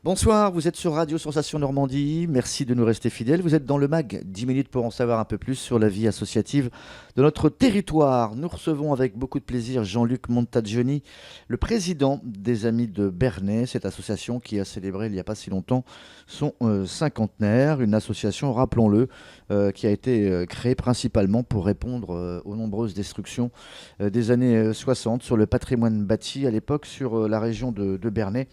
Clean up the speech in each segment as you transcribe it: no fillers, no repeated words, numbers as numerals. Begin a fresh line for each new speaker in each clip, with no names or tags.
Bonsoir, vous êtes sur Radio Sensation Normandie. Merci de nous rester fidèles. Vous êtes dans le MAG, 10 minutes pour en savoir un peu plus sur la vie associative de notre territoire. Nous recevons avec beaucoup de plaisir Jean-Luc Montagioni, le président des Amis de Bernay, cette association qui a célébré il n'y a pas si longtemps son cinquantenaire. Une association, rappelons-le, qui a été créée principalement pour répondre aux nombreuses destructions des années 60 sur le patrimoine bâti à l'époque sur la région de Bernay.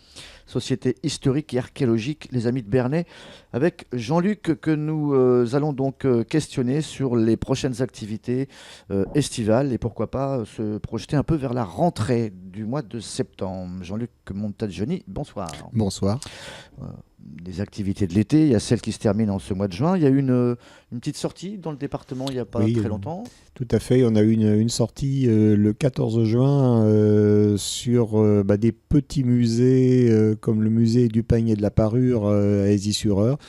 Société historique et archéologique, les Amis de Bernay, avec Jean-Luc que nous allons donc questionner sur les prochaines activités estivales et pourquoi pas se projeter un peu vers la rentrée du mois de septembre. Jean-Luc Montagioni, bonsoir.
Bonsoir.
Des activités de l'été, il y a celle qui se termine en ce mois de juin. Il y a eu une petite sortie dans le département il n'y a pas très longtemps.
Tout à fait, on a eu une sortie le 14 juin sur des petits musées comme le musée du peigne et de la parure à Aisy-sur-Eure.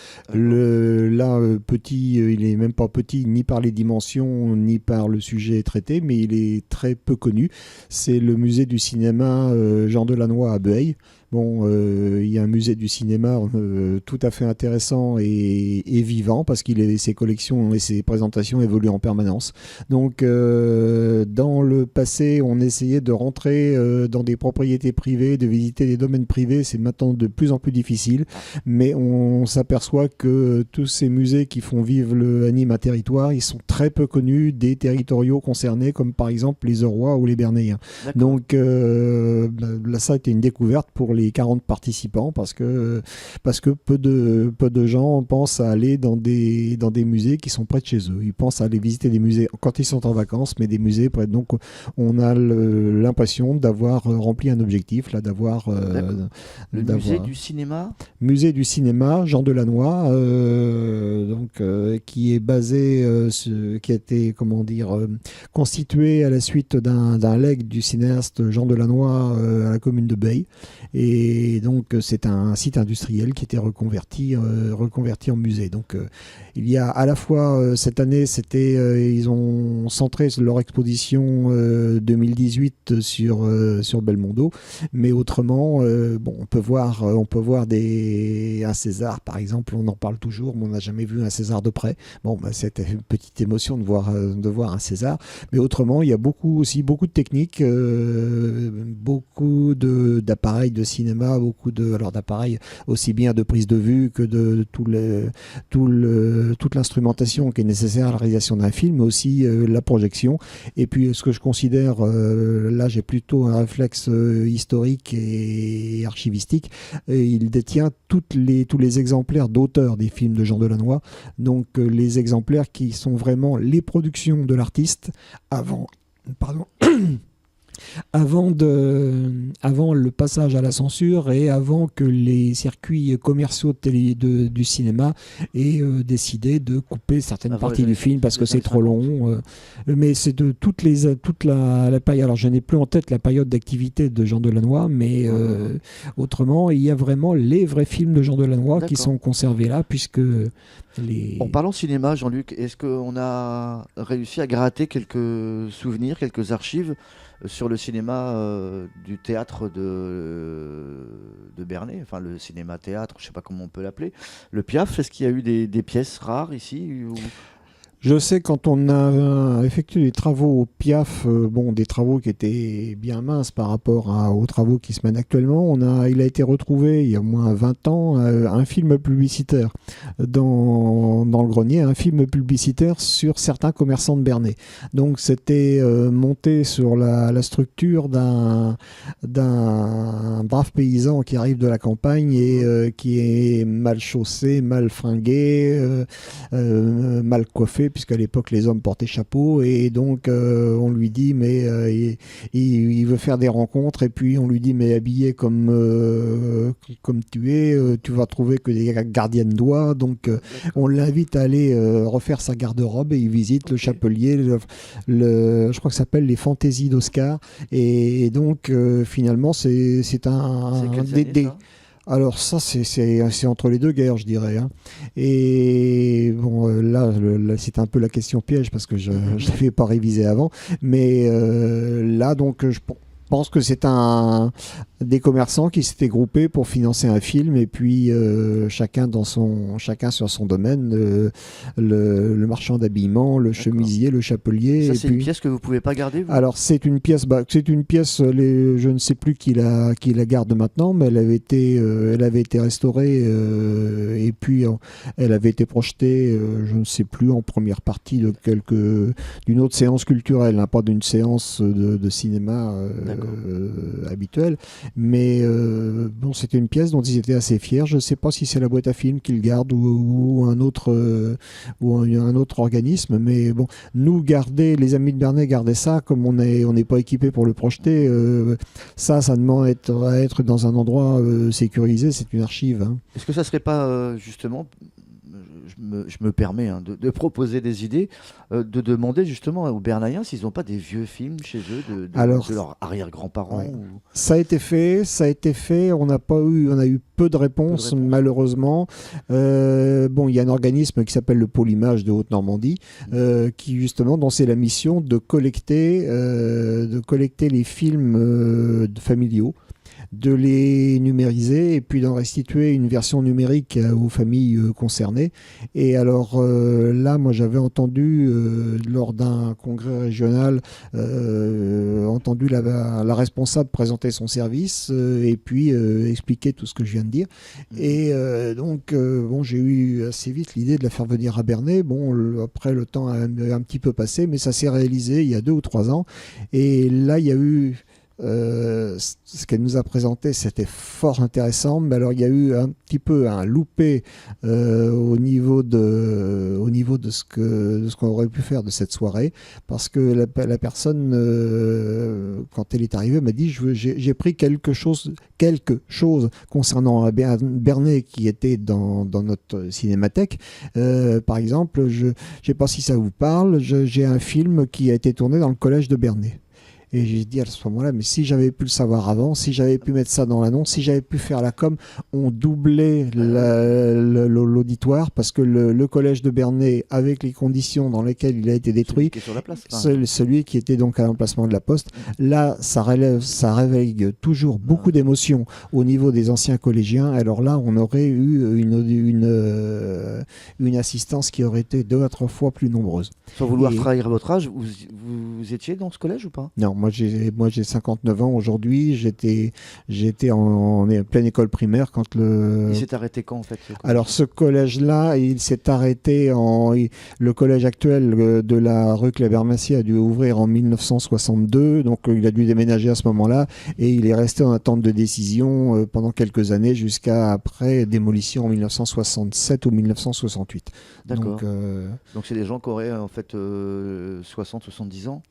Petit, il n'est même pas petit ni par les dimensions ni par le sujet traité, mais il est très peu connu. C'est le musée du cinéma Jean Delannoy à Bueil. Bon, il y a un musée du cinéma tout à fait intéressant et vivant parce que ses collections et ses présentations évoluent en permanence. Donc, dans le passé, on essayait de rentrer dans des propriétés privées, de visiter des domaines privés. C'est maintenant de plus en plus difficile, mais on s'aperçoit que tous ces musées qui font vivre l'anime à territoire, ils sont très peu connus des territoriaux concernés, comme par exemple les Aurois ou les Bernayens. Donc, là, ça a été une découverte pour les 40 participants parce que peu de gens pensent à aller dans des musées qui sont près de chez eux. Ils pensent à aller visiter des musées quand ils sont en vacances, mais des musées près. Donc on a l'impression d'avoir rempli un objectif, là, d'avoir
le musée du cinéma.
Musée du cinéma Jean Delannoy, qui est basé, qui a été constitué à la suite d'un legs du cinéaste Jean Delannoy à la commune de Bueil. Et donc, c'est un site industriel qui était reconverti en musée. Donc, il y a à la fois, cette année, ils ont centré leur exposition 2018 sur Belmondo. Mais autrement, on peut voir un César, par exemple. On en parle toujours, mais on n'a jamais vu un César de près. Bon, c'était une petite émotion de voir un César. Mais autrement, il y a beaucoup de techniques, beaucoup d'appareils de cinéma, d'appareils aussi bien de prise de vue que de toute l'instrumentation qui est nécessaire à la réalisation d'un film, mais aussi la projection. Et puis ce que je considère, là j'ai plutôt un réflexe historique et archivistique, il détient tous les exemplaires d'auteurs des films de Jean Delannoy, donc les exemplaires qui sont vraiment les productions de l'artiste avant le passage à la censure et avant que les circuits commerciaux du cinéma aient décidé de couper certaines parties du film parce que c'est trop long. Mais c'est de toute la période. Alors je n'ai plus en tête la période d'activité de Jean Delannoy, mais autrement, il y a vraiment les vrais films de Jean Delannoy qui sont conservés là, puisque
En parlant cinéma, Jean-Luc, est-ce qu'on a réussi à gratter quelques souvenirs, quelques archives sur le cinéma du théâtre de Bernay, enfin le cinéma-théâtre, je ne sais pas comment on peut l'appeler, le Piaf? Est-ce qu'il y a eu des pièces rares ici
Je sais quand on a effectué les travaux au Piaf, des travaux qui étaient bien minces par rapport aux travaux qui se mènent actuellement, il a été retrouvé il y a au moins 20 ans un film publicitaire dans le grenier, un film publicitaire sur certains commerçants de Bernay. Donc c'était monté sur la structure d'un brave paysan qui arrive de la campagne et qui est mal chaussé, mal fringué, mal coiffé, puisqu'à l'époque les hommes portaient chapeau, et donc on lui dit mais il veut faire des rencontres, et puis on lui dit mais habillé comme tu es, tu vas trouver que des gardiennes d'oie, donc on l'invite à aller refaire sa garde-robe, et il visite le Chapelier, je crois que ça s'appelle les Fantaisies d'Oscar, et donc finalement c'est alors ça, c'est entre les deux guerres, je dirais. Hein. Et bon, là, c'est un peu la question piège parce que je l'avais pas révisé avant. Mais là, donc, je pense que c'est un des commerçants qui s'étaient groupés pour financer un film et puis chacun sur son domaine, le marchand d'habillement, le chemisier, le chapelier.
Ça,
et
c'est
puis,
une pièce que vous pouvez pas garder, vous?
alors c'est une pièce, je ne sais plus qui la garde maintenant, mais elle avait été restaurée et puis elle avait été projetée, je ne sais plus, en première partie d'une autre séance culturelle, hein, pas d'une séance de cinéma habituelle. Mais bon, c'était une pièce dont ils étaient assez fiers. Je ne sais pas si c'est la boîte à films qu'ils gardent ou un autre organisme. Mais bon, nous garder, les amis de Bernay garder ça, comme on n'est pas équipé pour le projeter, ça demande à être dans un endroit sécurisé. C'est une archive. Hein.
Est-ce que ça serait pas justement, je me permets hein, de proposer des idées, de demander justement aux Bernayens s'ils n'ont pas des vieux films chez eux
Alors,
de leurs arrière-grands-parents
ouais.
ou...
Ça a été fait. On a eu peu de réponses, malheureusement. Bon, il y a un organisme qui s'appelle le Pôle Image de Haute-Normandie, qui justement, dont c'est la mission de collecter les films familiaux, de les numériser et puis d'en restituer une version numérique aux familles concernées. Et alors là, moi j'avais entendu lors d'un congrès régional, entendu la responsable présenter son service et puis expliquer tout ce que je viens de dire. Et donc, bon, j'ai eu assez vite l'idée de la faire venir à Bernay. Bon, après le temps a un petit peu passé, mais ça s'est réalisé il y a 2 ou 3 ans. Et là, il y a eu... ce qu'elle nous a présenté, c'était fort intéressant, mais alors il y a eu un petit peu un loupé au niveau de ce qu'on aurait pu faire de cette soirée, parce que la personne, quand elle est arrivée, m'a dit j'ai pris quelque chose concernant Bernay qui était dans notre cinémathèque. Par exemple, je ne sais pas si ça vous parle, j'ai un film qui a été tourné dans le collège de Bernay. Et j'ai dit à ce moment-là, mais si j'avais pu le savoir avant, si j'avais pu mettre ça dans l'annonce, si j'avais pu faire la com, on doublait l'auditoire, parce que le collège de Bernay, avec les conditions dans lesquelles il a été détruit,
celui qui est sur la place,
celui qui était donc à l'emplacement de la Poste, là, ça réveille toujours beaucoup d'émotions au niveau des anciens collégiens. Alors là, on aurait eu une assistance qui aurait été 2 à 3 fois plus nombreuse.
Sans vouloir trahir votre âge, vous étiez dans ce collège ou pas?
Non, moi j'ai 59 ans aujourd'hui. J'étais en pleine école primaire quand
Il s'est arrêté quand en fait?
Alors ce collège-là, il s'est arrêté le collège actuel de la rue Cléber-Massier a dû ouvrir en 1962, donc il a dû déménager à ce moment-là et il est resté en attente de décision pendant quelques années jusqu'à après démolition en 1967 ou 1968.
D'accord. Donc c'est des gens qui auraient en fait 60-70 ans?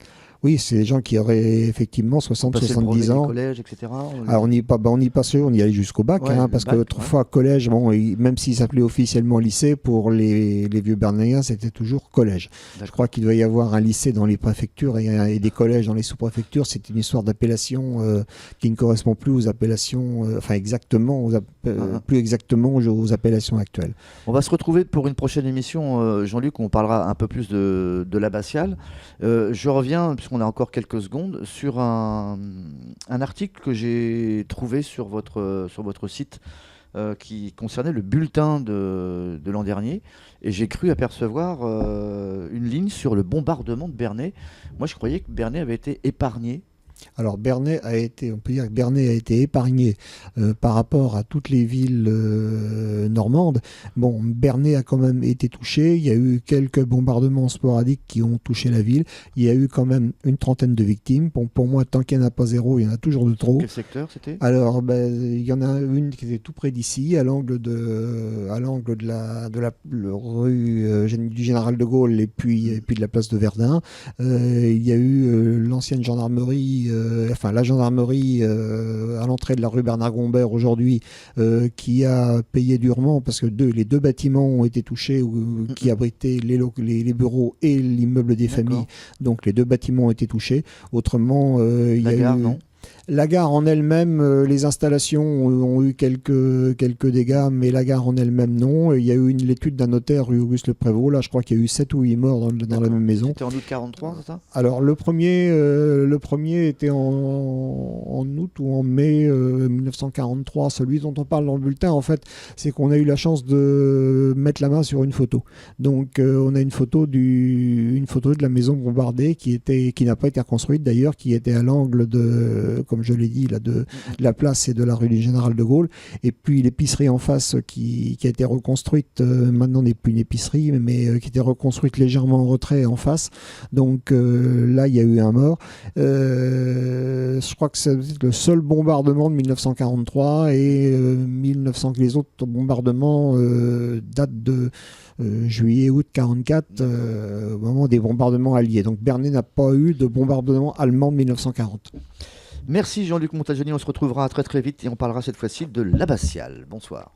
Oui, c'est des gens qui auraient effectivement 60-70 ans.
Collège, etc.
Alors on n'y pas sûr, on y allait jusqu'au bac, parce que autrefois collège, bon, même s'il s'appelait officiellement lycée, pour les vieux Bernayens, c'était toujours collège. Je crois qu'il doit y avoir un lycée dans les préfectures et des collèges dans les sous-préfectures. C'est une histoire d'appellation qui ne correspond plus aux appellations, plus exactement aux appellations actuelles.
On va se retrouver pour une prochaine émission, Jean-Luc, où on parlera un peu plus de l'abbatiale. Je reviens, puisqu'on a encore quelques secondes, sur un article que j'ai trouvé sur votre site qui concernait le bulletin de l'an dernier. Et j'ai cru apercevoir une ligne sur le bombardement de Bernay. Moi, je croyais que Bernay avait été épargné.
Alors on peut dire que Bernay a été épargné par rapport à toutes les villes normandes. Bon, Bernay a quand même été touché. Il y a eu quelques bombardements sporadiques qui ont touché la ville. Il y a eu quand même une trentaine de victimes. Bon, pour moi, tant qu'il n'y en a pas 0, il y en a toujours de trop.
Quel secteur c'était?
Alors, il y en a une qui était tout près d'ici, à l'angle de la rue du Général de Gaulle et puis de la place de Verdun. Il y a eu l'ancienne gendarmerie. La gendarmerie à l'entrée de la rue Bernard-Gombert aujourd'hui qui a payé durement parce que les 2 bâtiments ont été touchés qui abritaient les bureaux et l'immeuble des familles. Donc les 2 bâtiments ont été touchés. Autrement, il y a eu...
Non.
La gare en elle-même, les installations ont eu quelques dégâts, mais la gare en elle-même, non. Il y a eu l'étude d'un notaire, rue Auguste Le Prévost. Là, je crois qu'il y a eu 7 ou 8 morts dans la même maison.
C'était en août 43, c'est ça?
Alors, le premier était en août ou en mai 1943. Celui dont on parle dans le bulletin, en fait, c'est qu'on a eu la chance de mettre la main sur une photo. Donc, on a une photo de la maison bombardée qui n'a pas été reconstruite d'ailleurs, qui était à l'angle de, comme je l'ai dit, là, de la place et de la rue du Général de Gaulle. Et puis l'épicerie en face qui a été reconstruite, maintenant n'est plus une épicerie, mais qui était reconstruite légèrement en retrait en face. Donc là, il y a eu un mort. Je crois que c'est le seul bombardement de 1943 et les autres bombardements datent de juillet-août 44, au moment des bombardements alliés. Donc Bernay n'a pas eu de bombardement allemand de 1940.
Merci Jean-Luc Montagioni, on se retrouvera très très vite et on parlera cette fois-ci de l'abbatiale. Bonsoir.